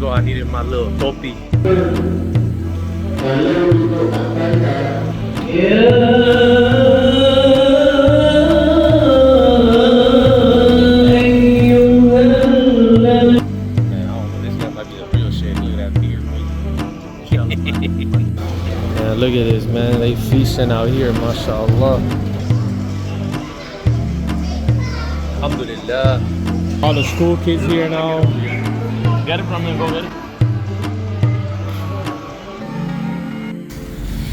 go, I needed my little topi. Yeah, look at this, man. They feasting out here, mashallah. Alhamdulillah. All the school kids here now. Get it from him, go get it.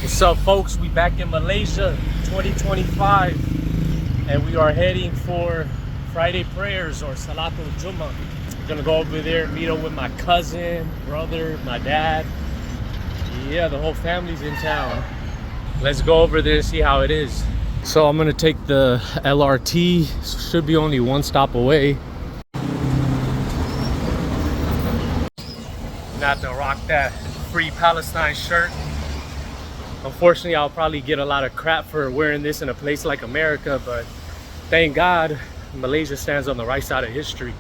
What's up, folks? We back in Malaysia 2025, and we are heading for Friday prayers or Salatul Jummah. I'm gonna go over there, meet up with my cousin, brother, my dad. Yeah, the whole family's in town. Let's go over there and see how it is. So I'm gonna take the LRT. Should be only one stop away. Not to rock that Free Palestine shirt. Unfortunately, I'll probably get a lot of crap for wearing this in a place like America, but thank God Malaysia stands on the right side of history.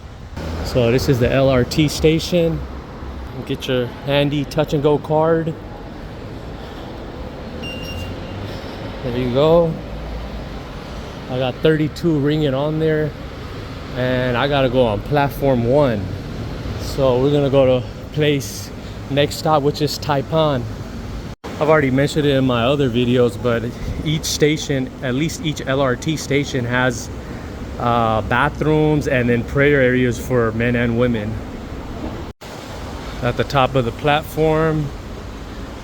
So this is the LRT station. Get your handy touch and go card. There you go. I got 32 ringgit on there, and I gotta go on platform 1. So we're gonna go to place next stop, which is Taipan. I've already mentioned it in my other videos, but each station, at least each LRT station, has bathrooms and then prayer areas for men and women. At the top of the platform,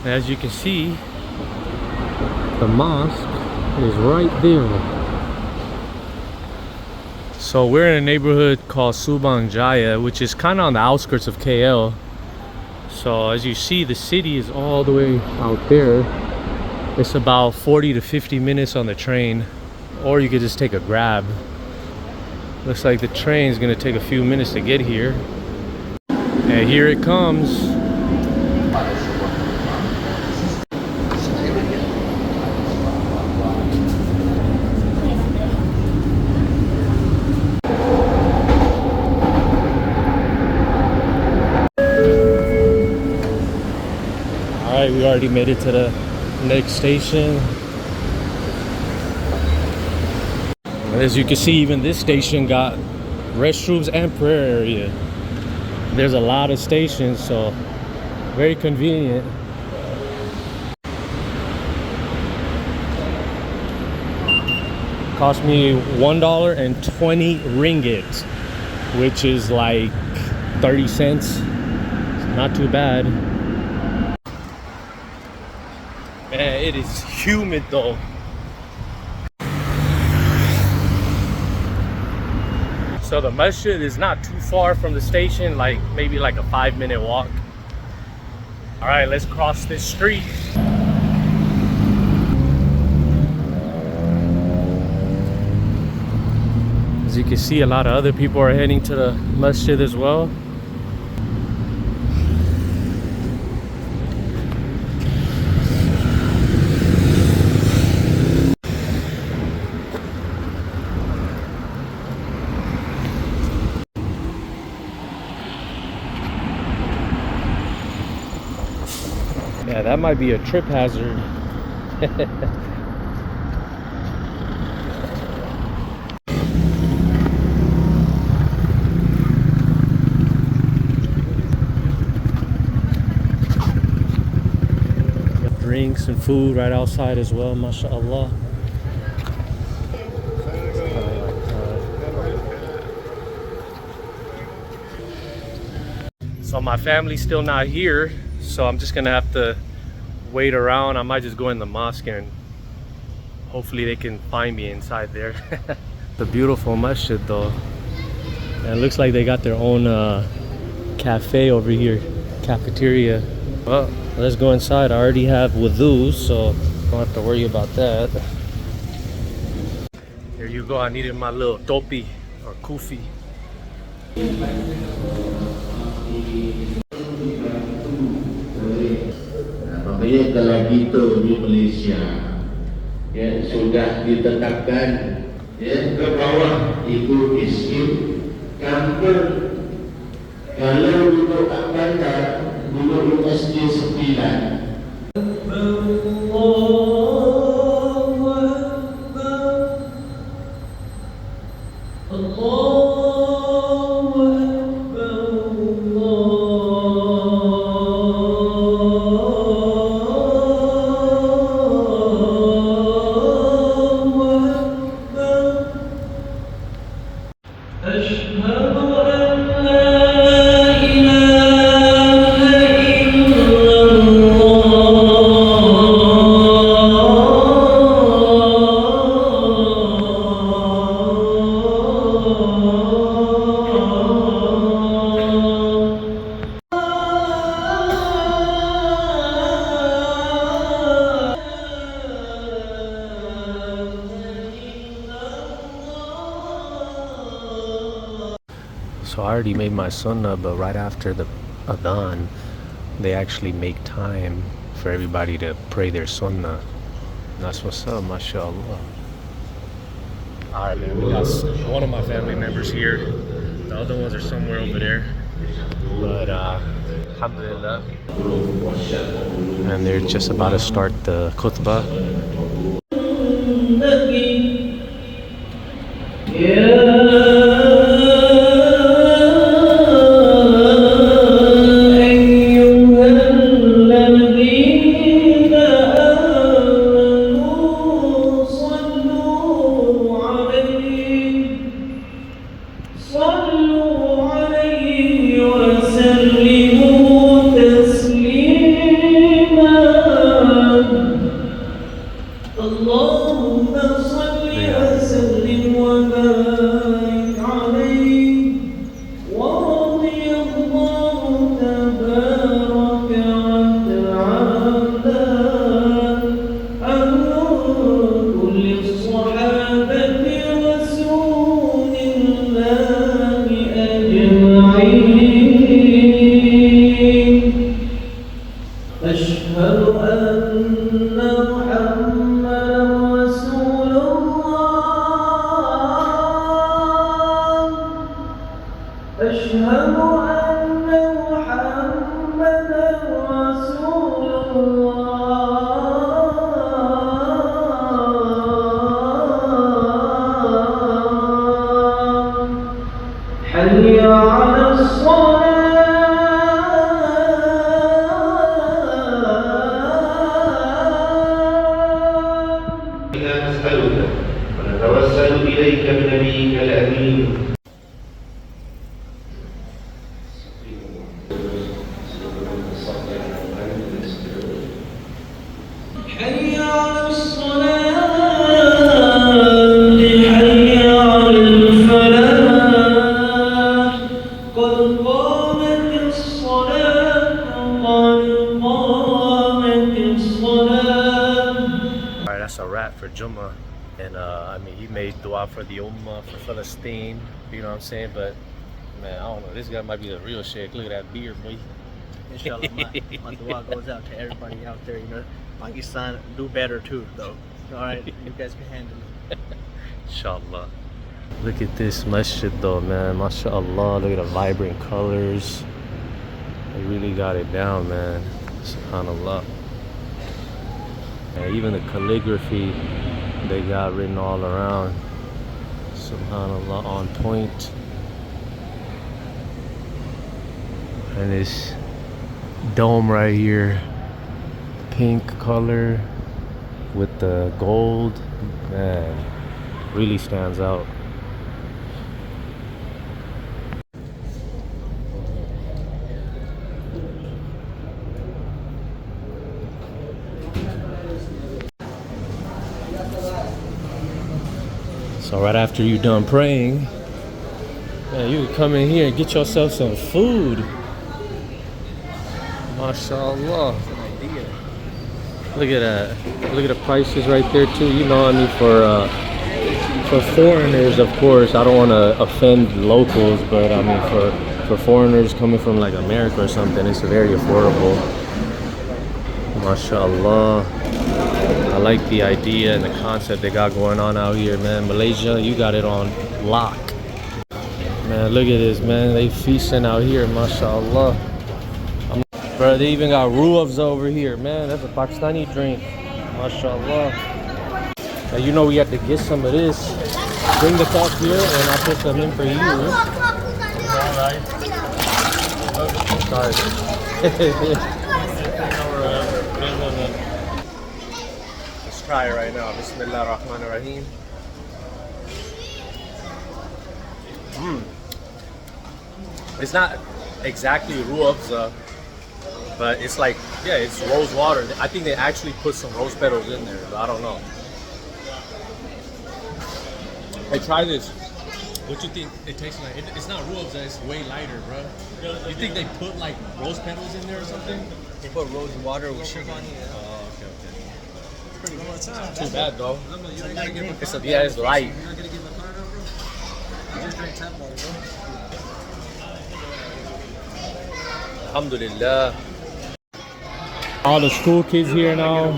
as you can see, the mosque is right there. So we're in a neighborhood called Subang Jaya, which is kind of on the outskirts of KL. So as you see, the city is all the way out there. It's about 40 to 50 minutes on the train, or you could just take a Grab. Looks like the train is going to take a few minutes to get here. And here it comes. Alright, we already made it to the next station. As you can see, even this station got restrooms and prayer area. There's a lot of stations, so very convenient. Cost me $1.20 ringgit, which is like 30 cents. Not too bad. Man, it is humid though. So the Masjid is not too far from the station, like maybe like a 5-minute walk. All right, let's cross this street. As you can see, a lot of other people are heading to the Masjid as well. Yeah, that might be a trip hazard. Got drinks and food right outside as well, mashallah. So my family's still not here, so I'm just gonna have to wait around. I might just go in the mosque and hopefully they can find me inside there. The beautiful masjid though, and it looks like they got their own cafe over here, cafeteria. Well, let's go inside. I already have wudu, so don't have to worry about that. Here you go. I needed my little topi or kufi. Makanya kalau kita di Malaysia ya sudah ditetapkan ya ke bawah itu isim kampung. Kalau untuk bandar ke-9. So I already made my sunnah, but right after the adhan, they actually make time for everybody to pray their sunnah. That's what's up, mashallah. Alright, man, we got one of my family members here. The other ones are somewhere over there. But, alhamdulillah. And they're just about to start the khutbah. نسألك ونتوسل إليك بنبيك الأمين. حي على الصلاة حي على الفلاح قد قامت الصلاة قد قامت الصلاة. Alright, that's a wrap for Jummah. And I mean, he made dua for the Ummah, for Palestine, you know what I'm saying? But man, I don't know, this guy might be the real sheikh. Look at that beard, boy. Inshallah, my dua goes out to everybody out there, you know. Pakistan, do better too, though. Alright, you guys can handle it. Inshallah. Look at this masjid though, man. MashaAllah. Look at the vibrant colors. They really got it down, man. SubhanAllah. And even the calligraphy they got written all around. SubhanAllah, on point. And this dome right here, pink color with the gold, man, really stands out. So right after you're done praying, man, you can come in here and get yourself some food. MashaAllah. Look at that. Look at the prices right there too. You know, I mean, for foreigners, of course, I don't want to offend locals, but I mean, for foreigners coming from like America or something, it's very affordable. MashaAllah. I like the idea and the concept they got going on out here, man. Malaysia, you got it on lock. Man, look at this, man. They feasting out here, MashaAllah. Bro, they even got ruafs over here, man. That's a Pakistani drink. MashaAllah. Now, you know we have to get some of this. Bring the cup here and I'll put them in for you. Sorry. Let's try it right now. Bismillah ar-Rahman ar-Rahim. It's not exactly ruafza, but it's like, yeah, it's rose water. I think they actually put some rose petals in there, but I don't know. Hey, try this. What you think it tastes like? It's not ruafza, it's way lighter, bro. You think they put like rose petals in there or something? They put rose water with sugar. Oh, okay. It's not too bad though. It's light. Alhamdulillah. All the school kids here now.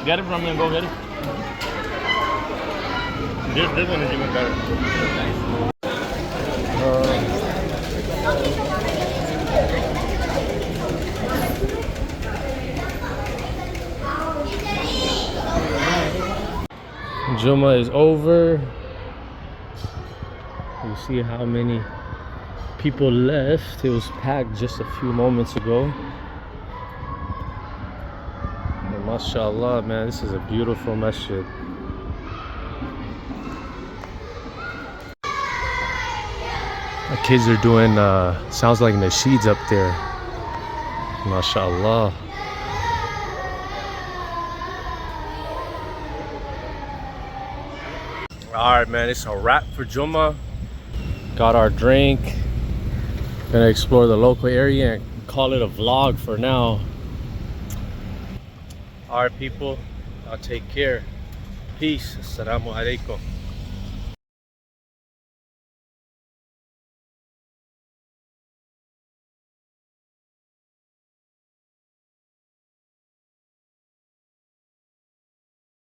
Get it from them, go get it. This one is even better. Jummah is over. You see how many people left. It was packed just a few moments ago. But mashallah, man, this is a beautiful masjid. The kids are doing sounds like nasheeds up there. Mashallah. Alright, man, it's a wrap for Jummah. Got our drink. Gonna explore the local area and call it a vlog for now. Alright, people, I'll take care. Peace. Assalamu alaikum.